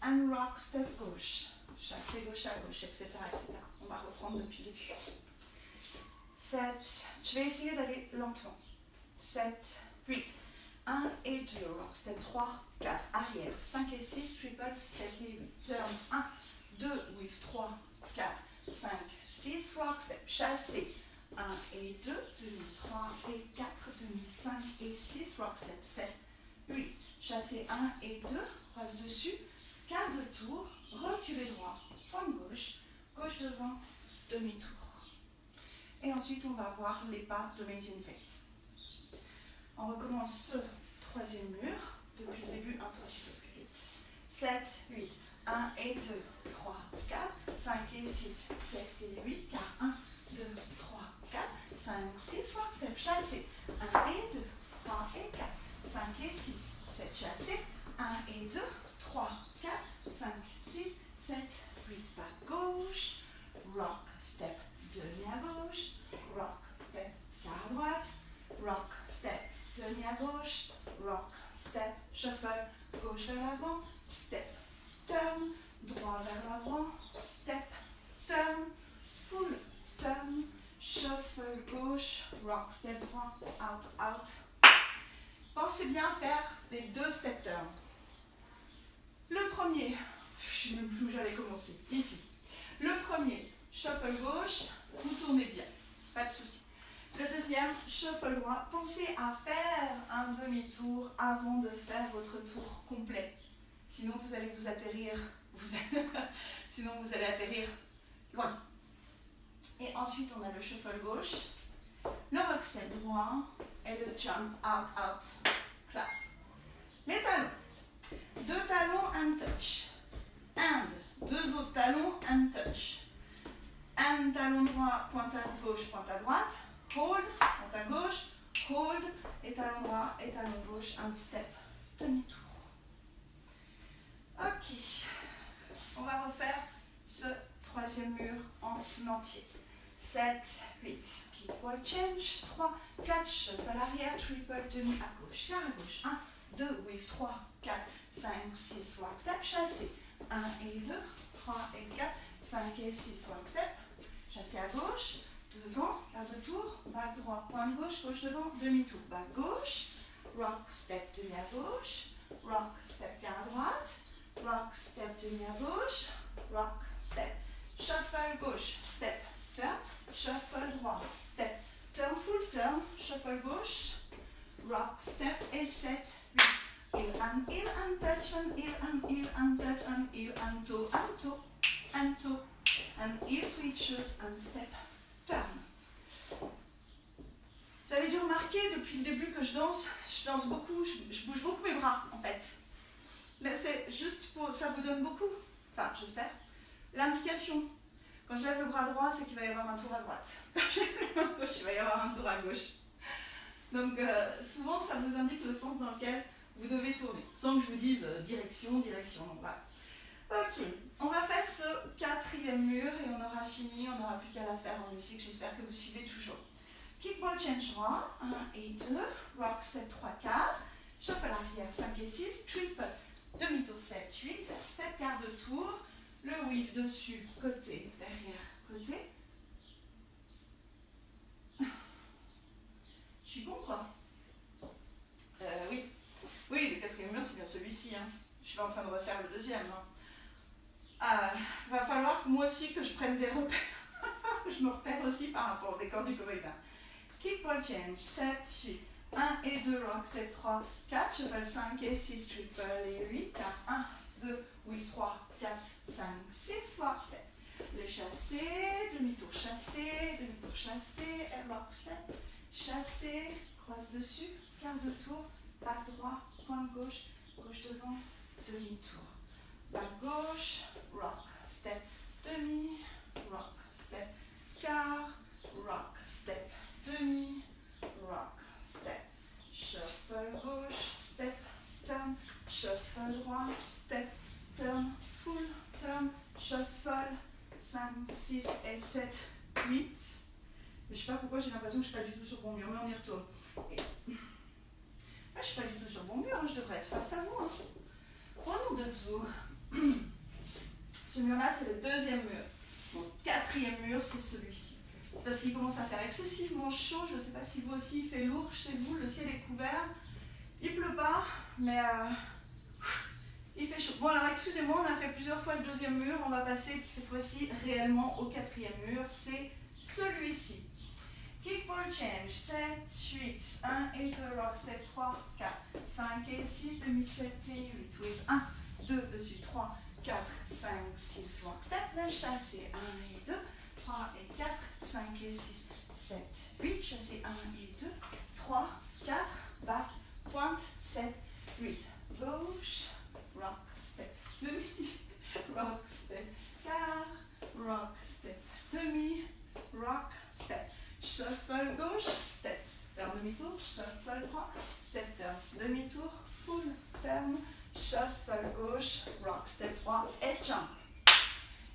And rock step gauche, chassé gauche à gauche, etc., etc. On va reprendre depuis le début. 7, je vais essayer d'aller lentement. 7, 8, 1 et 2, rock step 3, 4, arrière, 5 et 6, triple, 7 et 8, turn, 1, 2, weave 3, 4, 5, 6, rock step, chassé, 1 et 2, demi 3 et 4, demi 5 et 6, rock step, 7, 8, chassé 1 et 2, croise dessus, quart de tour, reculez droit, pointe gauche, gauche devant, demi-tour. Et ensuite, on va voir les pas de Amazing Face. On recommence ce troisième mur, depuis le début, un tout petit peu plus vite. 7, 8, 1 et 2, 3, 4, 5 et 6, 7 et 8, car 1, 2, 3, 4, 5, 6, rock step, chassé, 1 et 2, 3 et 4, 5 et 6, 7, chassé, 1 et 2, 3, 4, 5, 6, 7, 8, pas gauche, rock step, demi à gauche, rock step, quart à droite, rock step, demi à gauche, rock step, shuffle, gauche vers l'avant, step, turn, droit vers l'avant, step, turn, full turn, shuffle gauche, rock step droit, out, out. Pensez bien faire les deux step turns. Le premier, je ne sais même plus où j'allais commencer, ici. Le premier, shuffle gauche, vous tournez bien, pas de souci. Le deuxième, shuffle droit, pensez à faire un demi-tour avant de faire votre tour complet. Sinon vous allez vous atterrir, sinon vous allez atterrir loin. Et ensuite on a le shuffle gauche, le rock step droit et le jump out, out, clap. Les talons. 2 talons and touch. And 2 autres talons and touch. And talon droit, pointe à gauche, pointe à droite. Hold, pointe à gauche, hold, et talon droit, et talon gauche, and step. Demi-tour. Ok. On va refaire ce troisième mur en entier. 7, 8, kick wall change, 3, 4, shuffle arrière, triple, demi à gauche, quart à gauche, 1, 2, wave 3, 4, 5, 6, rock step, chassé, 1 et 2, 3 et 4, 5 et 6, rock step, chassé à gauche, devant, quart de tour, back droit, pointe gauche, gauche devant, demi-tour, back gauche, rock step, demi à gauche, rock step, quart à droite, rock step, demi à gauche, rock step, shuffle gauche, step, turn, shuffle droit, step, turn, full turn, shuffle gauche, rock step et 7, 8, heel and touch, and heel and heel and touch, and heel and toe, and toe, and toe, and heel switches, and step, turn. Vous avez dû remarquer depuis le début que je danse beaucoup, je bouge beaucoup mes bras en fait. Mais c'est juste pour, ça vous donne beaucoup, enfin j'espère, l'indication. Quand je lève le bras droit, c'est qu'il va y avoir un tour à droite. Quand je lève le bras gauche, il va y avoir un tour à gauche. Donc souvent ça vous indique le sens dans lequel vous devez tourner, sans que je vous dise direction, direction. Donc, voilà. Ok, on va faire ce quatrième mur et on aura fini, on n'aura plus qu'à la faire en musique, j'espère que vous suivez toujours. Kickball change droit, 1 et 2, rock step 3, 4, shuffle arrière 5 et 6, triple, demi-tour 7, 8, step quart de tour, le weave dessus, côté, derrière, côté. Je suis bon quoi? Oui. Oui, le quatrième mur c'est bien celui-ci. Hein. Je suis pas en train de refaire le deuxième. Va falloir moi aussi que je prenne des repères. Je me repère aussi par rapport au décor du cowboy. Kickball change, 7, 8, 1 et 2, rock step 3, 4, shuffle 5 et 6, triple et 8, 4, 1, 2, weave 3, 4, 5, 6, rock step. Le chassé, demi-tour chassé, et rock step, chassé, croise dessus, quart de tour, back droit, pointe gauche, gauche devant, demi-tour. back gauche, rock, step, demi, rock, step, quart, rock, step, demi, rock, step, shuffle gauche, step, turn, shuffle droit, step, turn, full, turn, shuffle, 5, 6 et 7, 8. Mais je sais pas pourquoi j'ai l'impression que je suis pas du tout sur le bon mur, mais on y retourne. Et... je suis pas du tout sur le bon mur, hein, je devrais être face à vous. Hein. Oh nom de Dieu. Ce mur-là, c'est le deuxième mur. Mon quatrième mur, c'est celui-ci. Parce qu'il commence à faire excessivement chaud. Je ne sais pas si vous aussi, il fait lourd chez vous. Le ciel est couvert. Il pleut pas, mais il fait chaud. Bon, alors excusez-moi, on a fait plusieurs fois le deuxième mur. On va passer cette fois-ci réellement au quatrième mur. C'est celui-ci. Kick ball change, 7, 8, 1 et 2, rock step, 3, 4, 5 et 6, demi 7 et 8, wave 1, 2, dessus, 3, 4, 5, 6, rock step, la chassé, 1 et 2, 3 et 4, 5 et 6, 7, 8, chassé, 1 et 2, 3, 4, back, pointe, 7, 8, gauche, rock step, demi, rock step, quart, rock step, demi, rock step. Shuffle gauche, step, turn demi-tour, shuffle droit, step, turn demi-tour, full turn, shuffle gauche, rock, step droit et jump.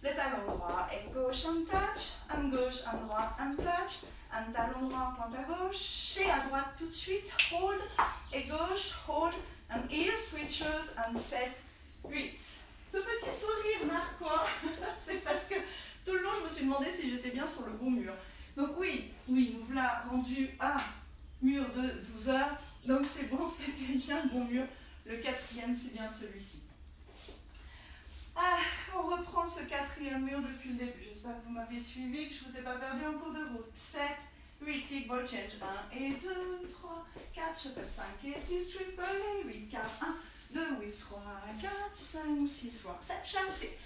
Le talon droit et gauche en touch, un gauche, un droit, un touch, un talon droit, pointe à gauche, et à droite tout de suite, hold, et gauche, hold, and heel switches, and 7, 8. Ce petit sourire marque quoi? C'est parce que tout le long je me suis demandé si j'étais bien sur le bon mur. Donc oui, nous voilà rendus à mur de 12 heures. Donc c'est bon, c'était bien le bon mur. Le quatrième, c'est bien celui-ci. Ah, on reprend ce quatrième mur depuis le début. J'espère que vous m'avez suivi, que je ne vous ai pas perdu en cours de route. 7, 8, kick ball change. 1 et 2, 3, 4, shuffle 5 et 6, triple et 8, 4, 1, 2, 8, 3, 4, 5, 6, rock, step, chassé.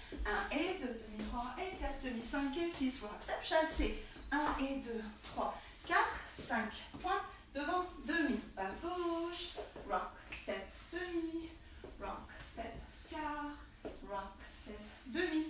1 et 2, demi 3 et 4, demi 5 et 6, rock, step, chassé. 1 et 2, 3, 4, 5, pointe, devant, demi, pas gauche, rock, step, demi, rock, step, quart, rock, step, demi,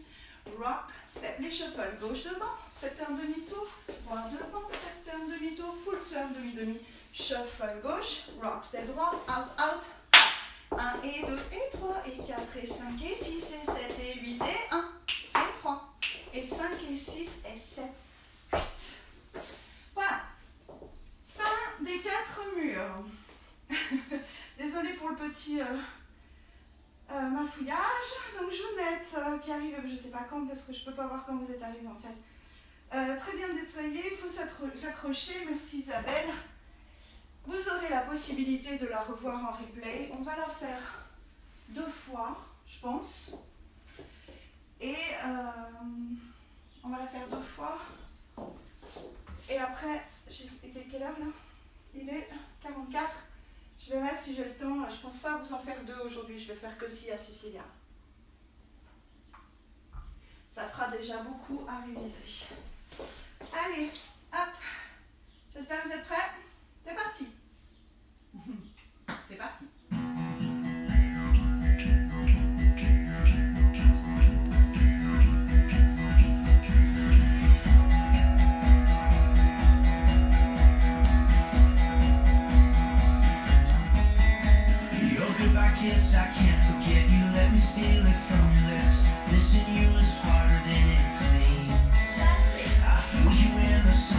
rock, step, les shuffle, gauche devant, step turn demi-tour, droit devant, step turn demi-tour, full turn demi-demi, shuffle gauche, rock, step droit, out, out, 1 et 2 et 3 et 4 et 5 et 6 et 7 et 8 et 1 et 3 et 5 et 6 et 7. Voilà, fin des 4 murs. Désolée pour le petit mafouillage. Donc Jounette qui arrive, je ne sais pas quand parce que je ne peux pas voir quand vous êtes arrivé en fait. Très bien nettoyé, il faut s'accrocher, merci Isabelle. Vous aurez la possibilité de la revoir en replay. On va la faire 2 fois, je pense. Et on va la faire 2 fois. Et après, il est quelle heure là? Il est 44. Je verrai si j'ai le temps. Je pense pas vous en faire 2 aujourd'hui. Je vais faire que 6 à Cécilia. Ça fera déjà beaucoup à réviser. Allez, hop. J'espère que vous êtes prêts. C'est parti. C'est parti. Kiss, I can't forget you. Let me steal it from your lips. Missing you is harder than it seems. I feel you in the sun.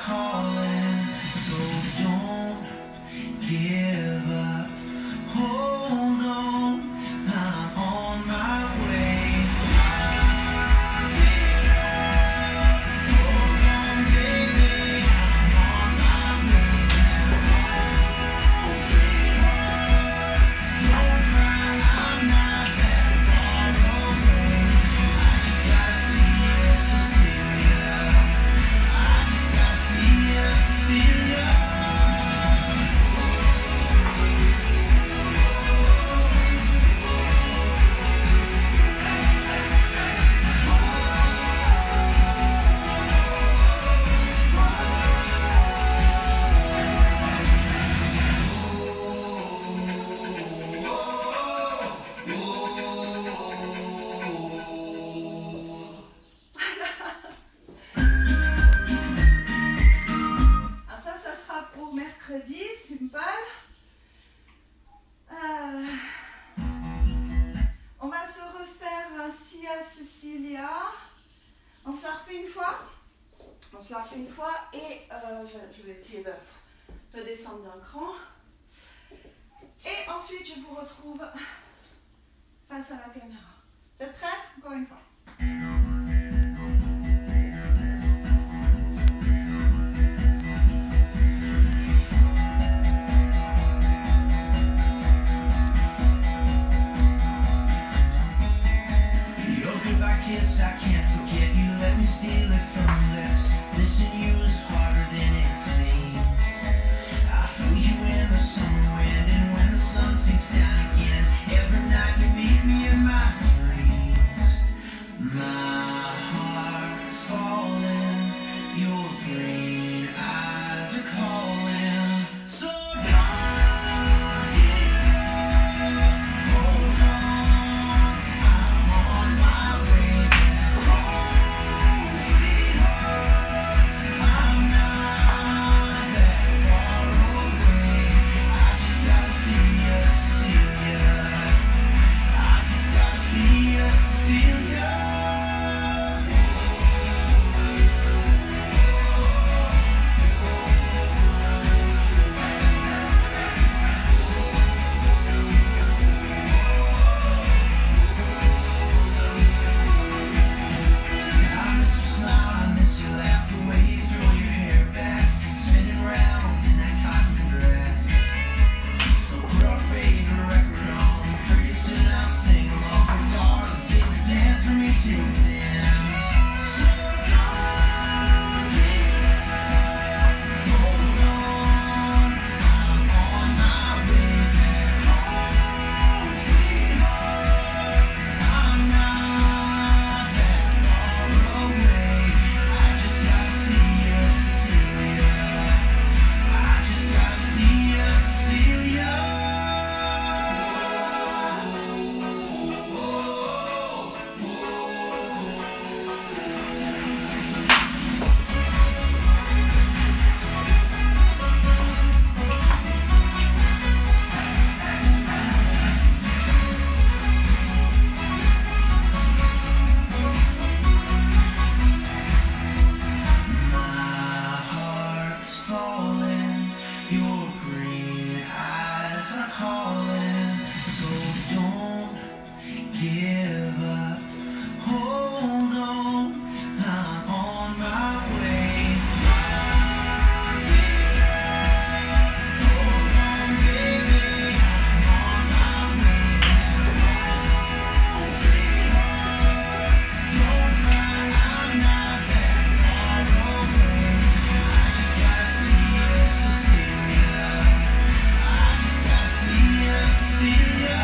calling. So don't give up. Hold on, I'm on my way. Hold on, baby, I'm on my way. Sweetheart, don't cry, I'm not that far away. I just gotta see you, Cecilia. I just gotta see you, Cecilia. Alors ça sera pour mercredi, simple. On va se refaire Sia Cecilia. On se la refait une fois. On se la refait une fois et je vais essayer de descendre d'un cran. Et ensuite, je vous retrouve face à la caméra. Vous êtes prêts? Encore une fois. Your goodbye kiss, I can't forget. You let me steal it from your lips. Missing you is harder than it seems. I feel you in the summer wind, and when the sun sinks down again, every night you meet me in my dreams. My heart's falling, your green eyes are calling. So don't give up, hold on, I'm on my way. Home, sweetheart, I'm not that far away. I just gotta see you, Cecilia. I just gotta see you, Cecilia. I miss your smile, I miss your laugh, the way you throw your hair back, spinning round in that cotton dress. So put our favorite record on, Trace and I'll sing along. Oh, darling, take the dance for me till then. So don't give up, hold on, I'm on my way. Home, sweetheart, I'm not that far away. I just gotta see you, Cecilia. I just gotta see you, Cecilia. My heart's falling, your green eyes are calling. So don't give up, hold on, I'm on my way. Don't give up, hold on, baby, I'm on my way. Home, sweetheart, don't cry, I'm not that far away. I just gotta see you, Cecilia. I just gotta see you, Cecilia.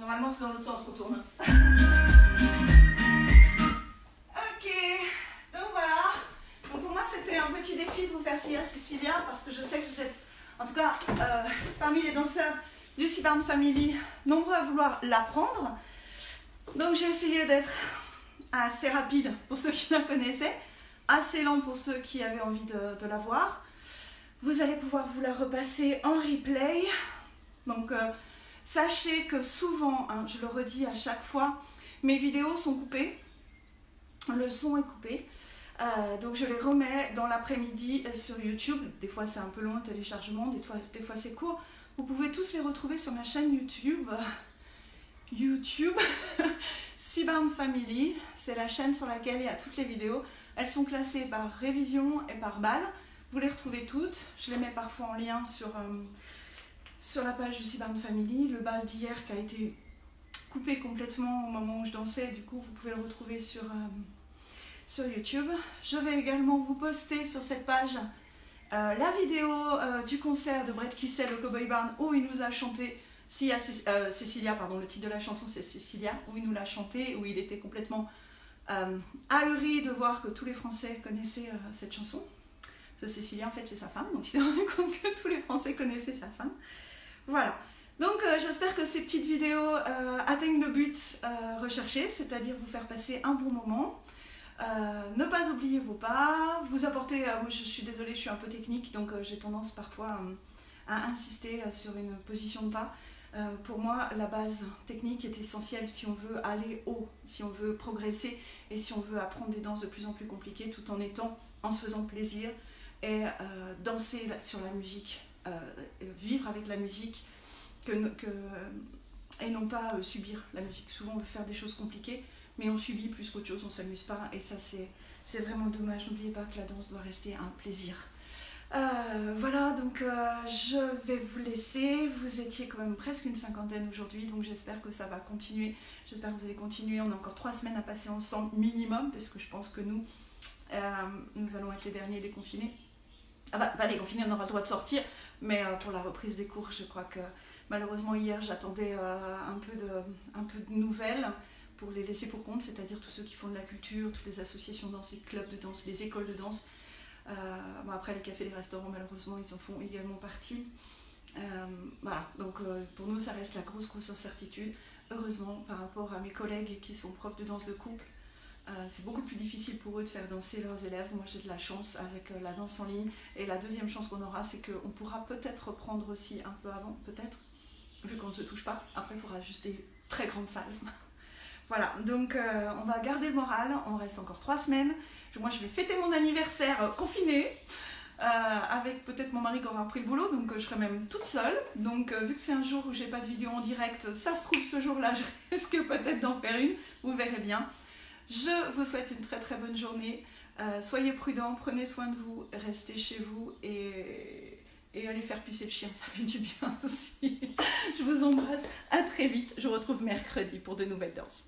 Normalement, c'est dans l'autre sens qu'on tourne. Ok, donc voilà. Donc pour moi, c'était un petit défi de vous faire Sia Cecilia parce que je sais que vous êtes, en tout cas, parmi les danseurs du Seabound Family, nombreux à vouloir l'apprendre. Donc j'ai essayé d'être assez rapide pour ceux qui la connaissaient, assez lent pour ceux qui avaient envie de la voir. Vous allez pouvoir vous la repasser en replay. Donc sachez que souvent, hein, je le redis à chaque fois, mes vidéos sont coupées, le son est coupé. Donc je les remets dans l'après-midi sur YouTube. Des fois c'est un peu long le téléchargement, des fois c'est court. Vous pouvez tous les retrouver sur ma chaîne YouTube. Seabound Family, c'est la chaîne sur laquelle il y a toutes les vidéos. Elles sont classées par révision et par balle. Vous les retrouvez toutes. Je les mets parfois en lien sur la page du Seabound Family. Le bal d'hier qui a été coupé complètement au moment où je dansais, du coup vous pouvez le retrouver sur YouTube. Je vais également vous poster sur cette page la vidéo du concert de Brett Kissel au Cowboy Barn où il nous a chanté Cecilia, pardon, le titre de la chanson c'est Cecilia, où il nous l'a chanté, où il était complètement ahuri de voir que tous les Français connaissaient cette chanson. Parce que Cecilia en fait c'est sa femme, donc il s'est rendu compte que tous les Français connaissaient sa femme. Voilà. Donc j'espère que ces petites vidéos atteignent le but recherché, c'est-à-dire vous faire passer un bon moment. Ne pas oublier vos pas, vous apporter, moi je suis désolée, je suis un peu technique, donc j'ai tendance parfois à insister sur une position de pas. Pour moi, la base technique est essentielle si on veut aller haut, si on veut progresser et si on veut apprendre des danses de plus en plus compliquées tout en se faisant plaisir et danser sur la musique, vivre avec la musique et non pas subir la musique. Souvent on veut faire des choses compliquées mais on subit plus qu'autre chose, on s'amuse pas et ça c'est vraiment dommage. N'oubliez pas que la danse doit rester un plaisir. Voilà, donc je vais vous laisser. Vous étiez quand même presque une cinquantaine aujourd'hui, donc j'espère que ça va continuer. J'espère que vous allez continuer. On a encore 3 semaines à passer ensemble minimum, parce que je pense que nous allons être les derniers déconfinés. Ah bah, pas déconfinés, on aura le droit de sortir, mais pour la reprise des cours, je crois que malheureusement hier j'attendais un peu de nouvelles pour les laisser pour compte, c'est-à-dire tous ceux qui font de la culture, toutes les associations de danse, les clubs de danse, les écoles de danse. Bon, après les cafés, les restaurants, malheureusement ils en font également partie. Voilà, donc pour nous ça reste la grosse incertitude. Heureusement, par rapport à mes collègues qui sont profs de danse de couple, c'est beaucoup plus difficile pour eux de faire danser leurs élèves. Moi j'ai de la chance avec la danse en ligne, et la deuxième chance qu'on aura, c'est qu'on pourra peut-être reprendre aussi un peu avant, peut-être, vu qu'on ne se touche pas. Après il faudra juste des très grandes salles. Voilà, donc on va garder le moral, on reste encore 3 semaines. Moi je vais fêter mon anniversaire confiné, avec peut-être mon mari qui aura repris le boulot, donc je serai même toute seule. Donc vu que c'est un jour où j'ai pas de vidéo en direct, ça se trouve ce jour-là je risque peut-être d'en faire une, vous verrez bien. Je vous souhaite une très bonne journée, soyez prudents, prenez soin de vous, restez chez vous et allez faire pisser le chien, ça fait du bien aussi. Je vous embrasse, à très vite, je vous retrouve mercredi pour de nouvelles danses.